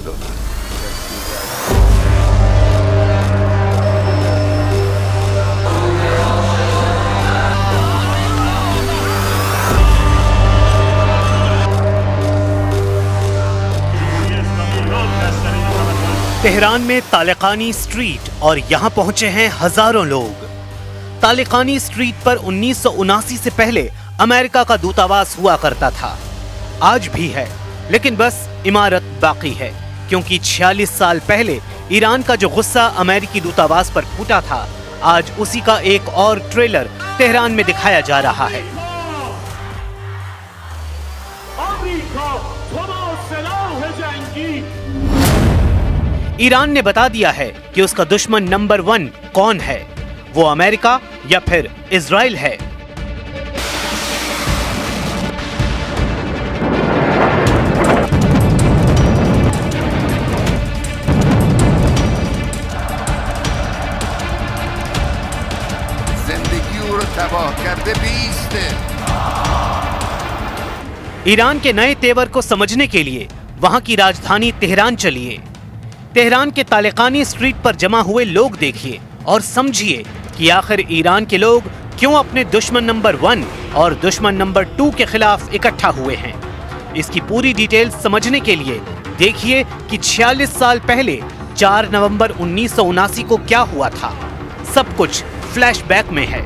होता है। तेहरान में तालिकानी स्ट्रीट और यहाँ पहुंचे हैं हजारों लोग। तालिकानी स्ट्रीट पर 1979 से पहले अमेरिका का दूतावास हुआ करता था, आज भी है, लेकिन बस इमारत बाकी है, क्योंकि 46 साल पहले ईरान का जो गुस्सा अमेरिकी दूतावास पर फूटा था, आज उसी का एक और ट्रेलर तेहरान में दिखाया जा रहा है। ईरान ने बता दिया है कि उसका दुश्मन नंबर 1 कौन है, वो अमेरिका या फिर इजराइल है। ईरान के नए तेवर को समझने के लिए वहां की राजधानी तेहरान चलिए। तेहरान के तालिकानी स्ट्रीट पर जमा हुए लोग देखिए और समझिए कि आखिर ईरान के लोग क्यों अपने दुश्मन नंबर 1 और दुश्मन नंबर 2 के खिलाफ इकट्ठा हुए हैं। इसकी पूरी डिटेल समझने के लिए देखिए कि 46 साल पहले 4 नवंबर 1979 को क्या हुआ था। सब कुछ फ्लैशबैक में है।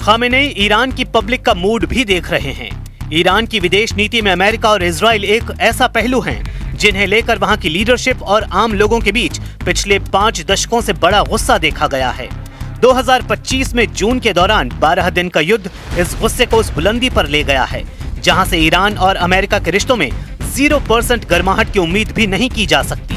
खामेनेई ईरान की पब्लिक का मूड भी देख रहे हैं। ईरान की विदेश नीति में अमेरिका और इजराइल एक ऐसा पहलू है जिन्हें लेकर वहां की लीडरशिप और आम लोगों के बीच पिछले 5 दशकों से बड़ा गुस्सा देखा गया है। 2025 में जून के दौरान 12 दिन का युद्ध इस गुस्से को उस बुलंदी पर ले गया है जहां से ईरान और अमेरिका के रिश्तों में 0% गर्माहट की उम्मीद भी नहीं की जा सकती।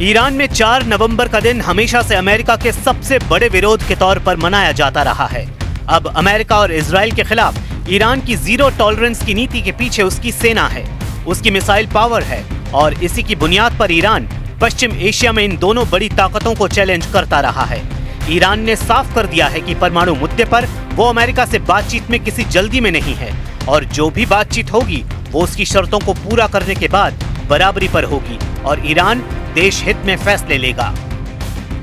ईरान में 4 नवंबर का दिन हमेशा से अमेरिका के सबसे बड़े विरोध के तौर पर मनाया जाता रहा है। अब अमेरिका और इजराइल के खिलाफ ईरान की जीरो टॉलरेंस की नीति के पीछे उसकी सेना है, उसकी मिसाइल पावर है और इसी की बुनियाद पर ईरान पश्चिम एशिया में इन दोनों बड़ी ताकतों को चैलेंज करता रहा है। ईरान ने साफ कर दिया है कि परमाणु मुद्दे पर वो अमेरिका से बातचीत में किसी जल्दी में नहीं है और जो भी बातचीत होगी वो उसकी शर्तों को पूरा करने के बाद बराबरी पर होगी और ईरान देश हित में फैसले लेगा।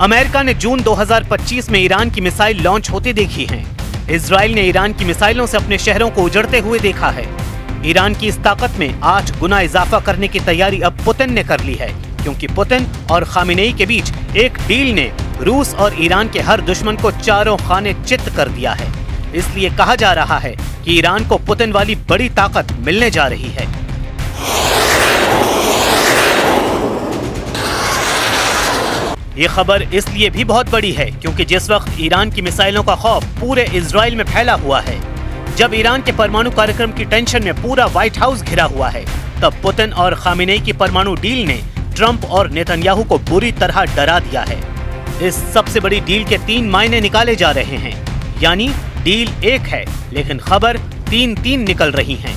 अमेरिका ने जून 2025 में ईरान की मिसाइल लॉन्च होते देखी है। इजराइल ने ईरान की मिसाइलों से अपने शहरों को उजड़ते हुए देखा है। ईरान की इस ताकत में 8 गुना इजाफा करने की तैयारी अब पुतिन ने कर ली है, क्योंकि पुतिन और खामेनेई के बीच एक डील ने रूस और ईरान के हर दुश्मन को चारों खाने चित्त कर दिया है। इसलिए कहा जा रहा है कि ईरान को पुतिन वाली बड़ी ताकत मिलने जा रही है। ये खबर इसलिए भी बहुत बड़ी है क्योंकि जिस वक्त ईरान की मिसाइलों का खौफ पूरे इजराइल में फैला हुआ है, जब ईरान के परमाणु कार्यक्रम की टेंशन में पूरा व्हाइट हाउस घिरा हुआ है, तब पुतिन और खामेनेई की परमाणु डील ने ट्रंप और नेतन्याहू को बुरी तरह डरा दिया है। इस सबसे बड़ी डील के 3 मायने निकाले जा रहे हैं, यानी डील एक है लेकिन खबर 3 निकल रही हैं।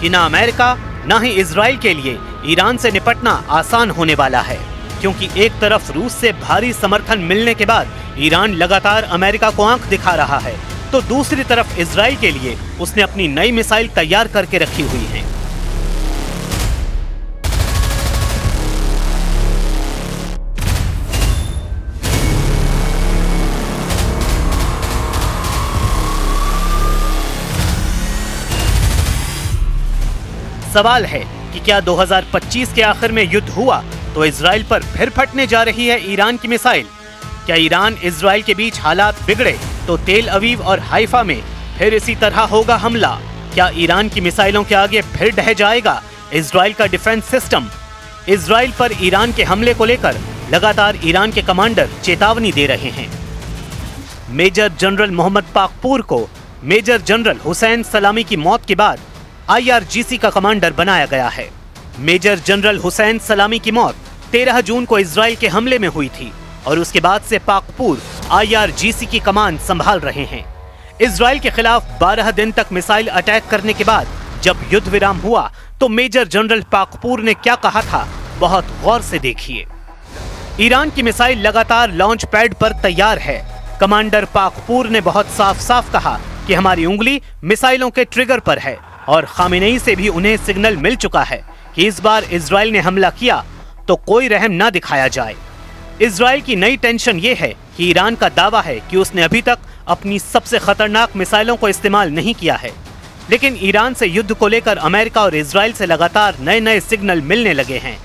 कि ना अमेरिका ना ही इजराइल के लिए ईरान से निपटना आसान होने वाला है, क्योंकि एक तरफ रूस से भारी समर्थन मिलने के बाद ईरान लगातार अमेरिका को आंख दिखा रहा है, तो दूसरी तरफ इजराइल के लिए उसने अपनी नई मिसाइल तैयार करके रखी हुई है। सवाल है कि क्या 2025 के आखिर में युद्ध हुआ तो इजराइल पर फिर फटने जा रही है ईरान की मिसाइल? क्या ईरान इजराइल के बीच हालात बिगड़े तो तेल अवीव और हाइफा में फिर इसी तरह होगा हमला? क्या ईरान की मिसाइलों के आगे फिर ढह जाएगा इजराइल का डिफेंस सिस्टम? इजराइल पर ईरान के हमले को लेकर लगातार ईरान के कमांडर चेतावनी दे रहे हैं। मेजर जनरल मोहम्मद पाकपूर को मेजर जनरल हुसैन सलामी की मौत के बाद IRGC का कमांडर बनाया गया है। मेजर जनरल हुसैन सलामी की मौत 13 जून को इजराइल के हमले में हुई थी और उसके बाद से पाकपूर IRGC की कमान संभाल रहे हैं। इजराइल के खिलाफ 12 दिन तक मिसाइल अटैक करने के बाद जब युद्ध विराम हुआ तो मेजर जनरल पाकपूर ने क्या कहा था, बहुत गौर से देखिए। ईरान की मिसाइल लगातार लॉन्च पैड पर तैयार है। कमांडर पाकपूर ने बहुत साफ साफ कहा कि हमारी उंगली मिसाइलों के ट्रिगर पर है और खामेनेई से भी उन्हें सिग्नल मिल चुका है कि इस बार इजराइल ने हमला किया तो कोई रहम ना दिखाया जाए। इजराइल की नई टेंशन ये है कि ईरान का दावा है कि उसने अभी तक अपनी सबसे खतरनाक मिसाइलों को इस्तेमाल नहीं किया है, लेकिन ईरान से युद्ध को लेकर अमेरिका और इजराइल से लगातार नए नए सिग्नल मिलने लगे हैं।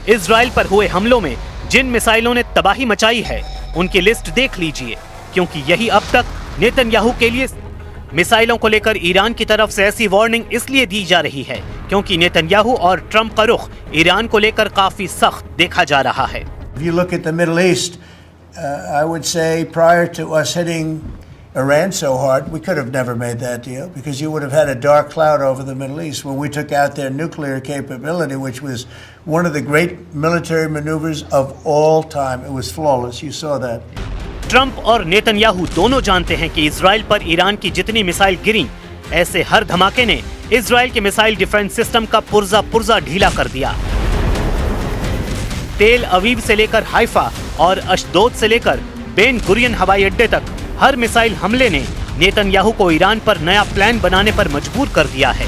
इजराइल पर हुए हमलों में जिन मिसाइलों ने तबाही मचाई है उनकी लिस्ट देख लीजिए, क्योंकि यही अब तक नेतन्याहू के लिए मिसाइलों को लेकर ईरान की तरफ से ऐसी वार्निंग इसलिए दी जा रही है क्योंकि नेतन्याहू और ट्रंप का रुख ईरान को लेकर काफी सख्त देखा जा रहा है। If you look at the Middle East, I would say prior to us hitting Iran so hard, we could have never made that deal because you would have had a dark cloud over the Middle East when we took out their nuclear capability, which was one of the great military maneuvers of all time. It was flawless. You saw that. Trump और Netanyahu दोनों जानते हैं कि Israel पर Iran की जितनी missile गिरी, ऐसे हर धमाके ने इजराइल के मिसाइल डिफेंस सिस्टम का पुर्जा ढीला कर दिया। तेल अवीव से लेकर हाइफा और अशदोद से लेकर बेन गुरियन हवाई अड्डे तक हर मिसाइल हमले ने नेतन्याहू को ईरान पर नया प्लान बनाने पर मजबूर कर दिया है।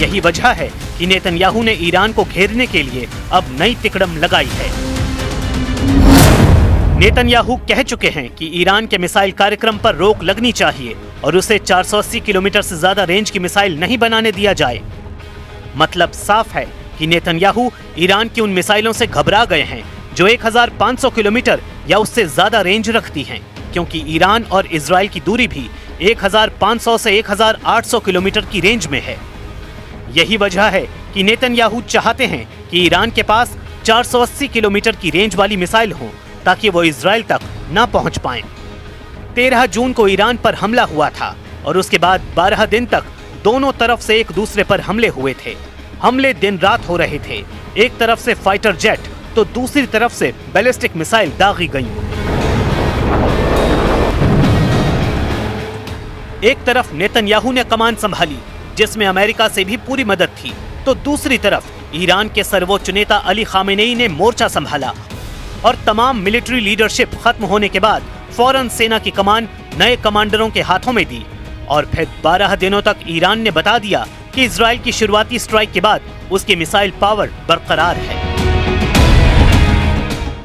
यही वजह है कि नेतन्याहू ने ईरान को घेरने के लिए अब नई तिकड़म लगाई है। नेतन्याहू कह चुके हैं कि ईरान के मिसाइल कार्यक्रम पर रोक लगनी चाहिए और उसे 480 किलोमीटर से ज्यादा रेंज की मिसाइल नहीं बनाने दिया जाए। मतलब साफ है कि नेतन्याहू ईरान की उन मिसाइलों से घबरा गए हैं जो 1500 किलोमीटर या उससे ज्यादा रेंज रखती हैं, क्योंकि ईरान और इजराइल की दूरी भी 1500 से 1800 किलोमीटर की रेंज में है। यही वजह है कि नेतन्याहू चाहते हैं कि ईरान के पास 480 किलोमीटर की रेंज वाली मिसाइल हो ताकि वो इजराइल तक ना पहुंच पाएं। 13 जून को ईरान पर हमला हुआ था और उसके बाद 12 दिन तक दोनों तरफ से एक दूसरे पर हमले हुए थे। हमले दिन रात हो रहे थे। एक तरफ से फाइटर जेट तो दूसरी तरफ से बैलिस्टिक मिसाइल दागी गईं। एक तरफ नेतन्याहू ने कमान संभाली जिसमें अमेरिका से भी पूरी मदद थी, तो दूसरी तरफ ईरान के सर्वोच्च नेता अली खामेनेई ने मोर्चा संभाला और तमाम मिलिट्री लीडरशिप खत्म होने के बाद फौरन सेना की कमान नए कमांडरों के हाथों में दी और फिर 12 दिनों तक ईरान ने बता दिया कि इजराइल की शुरुआती स्ट्राइक के बाद उसकी मिसाइल पावर बरकरार है।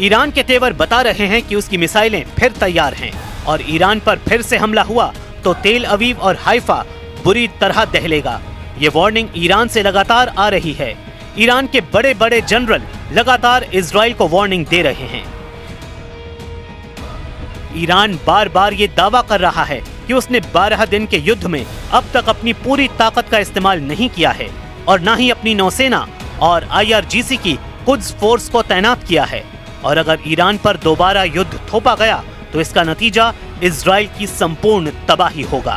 ईरान के तेवर बता रहे हैं कि उसकी मिसाइलें फिर तैयार हैं और ईरान पर फिर से हमला हुआ तो तेल अवीव और हाइफा बुरी तरह दहलेगा। ये वार्निंग ईरान से लगातार आ रही है। ईरान के बड़े बड़े जनरल लगातार इजराइल को वार्निंग दे रहे हैं। ईरान बार बार ये दावा कर रहा है कि उसने 12 दिन के युद्ध में अब तक अपनी पूरी ताकत का इस्तेमाल नहीं किया है और न ही अपनी नौसेना और IRGC की कुद्स फोर्स को तैनात किया है। और अगर ईरान पर दोबारा युद्ध थोपा गया तो इसका नतीजा इजराइल की संपूर्ण तबाही होगा।